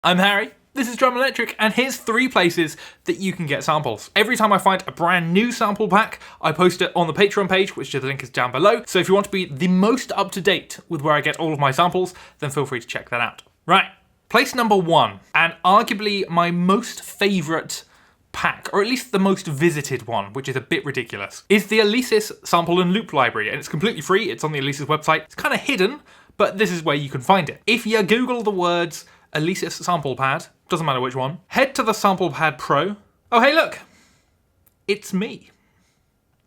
I'm Harry, this is Drum Electric, and here's 3 places that you can get samples. Every time I find a brand new sample pack, I post it on the Patreon page, which the link is down below. So if you want to be the most up to date with where I get all of my samples, then feel free to check that out. Right, place number 1, and arguably my most favourite pack, or at least the most visited one, which is a bit ridiculous, is the Alesis sample and loop library, and it's completely free. It's on the Alesis website. It's kind of hidden, but this is where you can find it. If you Google the words Alesis sample pad, doesn't matter which one, head to the Sample Pad Pro. Oh hey look, it's me.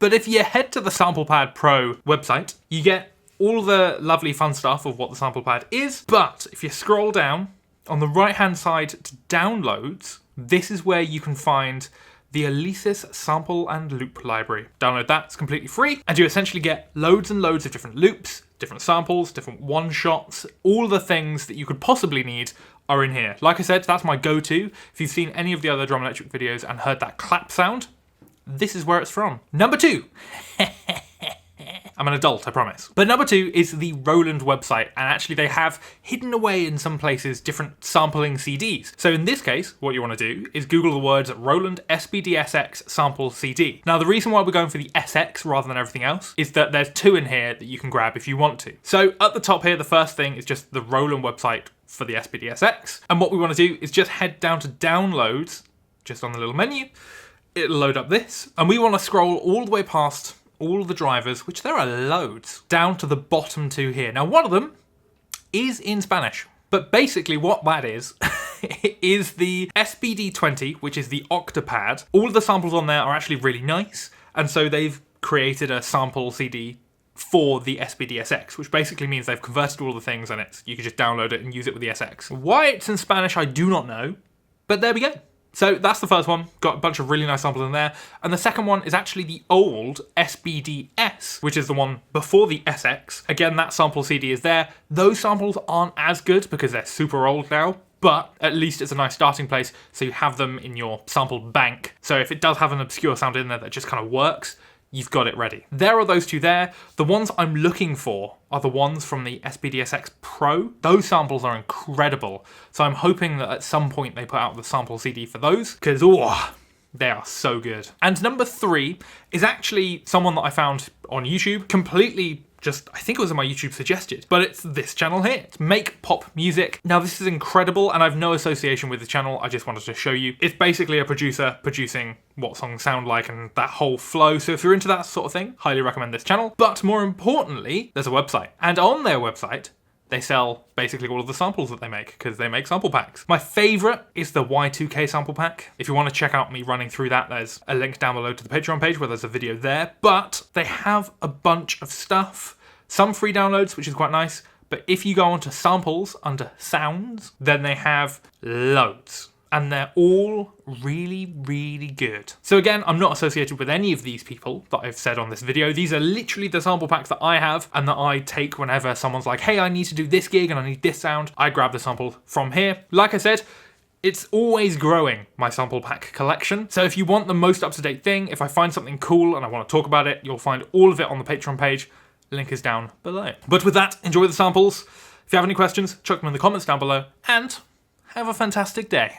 But if you head to the Sample Pad Pro website, you get all the lovely fun stuff of what the sample pad is, but if you scroll down on the right hand side to downloads, this is where you can find the Alesis sample and loop library. Download that, it's completely free, and you essentially get loads and loads of different loops, different samples, different one-shots, all the things that you could possibly need are in here. Like I said, that's my go-to. If you've seen any of the other Drum Electric videos and heard that clap sound, this is where it's from. Number 2. I'm an adult, I promise. But number 2 is the Roland website, and actually they have hidden away in some places different sampling CDs. So in this case, what you want to do is Google the words Roland spd-sx sample CD. Now the reason why we're going for the SX rather than everything else is that there's 2 in here that you can grab if you want to. So at the top here, the first thing is just the Roland website for the spd-sx, and what we want to do is just head down to downloads, just on the little menu. It'll load up this, and we want to scroll all the way past all of the drivers, which there are loads, down to the bottom 2 here. Now one of them is in Spanish, but basically what that is is the spd-20, which is the octapad. All of the samples on there are actually really nice, and so they've created a sample CD for the spd-sx, which basically means they've converted all the things, and you can just download it and use it with the SX. Why it's in Spanish I do not know, but there we go. So that's the first one, got a bunch of really nice samples in there. And the second one is actually the old SBD-S, which is the one before the SX. Again, that sample CD is there. Those samples aren't as good because they're super old now, but at least it's a nice starting place, so you have them in your sample bank. So if it does have an obscure sound in there that just kind of works, you've got it ready. There are those 2 there. The ones I'm looking for are the ones from the spd-sx Pro. Those samples are incredible. So I'm hoping that at some point they put out the sample CD for those, because they are so good. And number 3 is actually someone that I found on YouTube, completely just, I think it was in my YouTube suggested, but it's this channel here. It's Make Pop Music. Now this is incredible, and I've no association with the channel, I just wanted to show you. It's basically a producer producing what songs sound like and that whole flow, so if you're into that sort of thing, highly recommend this channel. But more importantly, there's a website, and on their website, they sell basically all of the samples that they make, because they make sample packs. My favourite is the Y2K sample pack. If you want to check out me running through that, there's a link down below to the Patreon page where there's a video there. But they have a bunch of stuff, some free downloads, which is quite nice. But if you go onto samples under sounds, then they have loads. And they're all really, really good. So again, I'm not associated with any of these people that I've said on this video. These are literally the sample packs that I have and that I take whenever someone's like, hey, I need to do this gig and I need this sound. I grab the sample from here. Like I said, it's always growing, my sample pack collection. So if you want the most up-to-date thing, if I find something cool and I want to talk about it, you'll find all of it on the Patreon page. Link is down below. But with that, enjoy the samples. If you have any questions, chuck them in the comments down below, and have a fantastic day.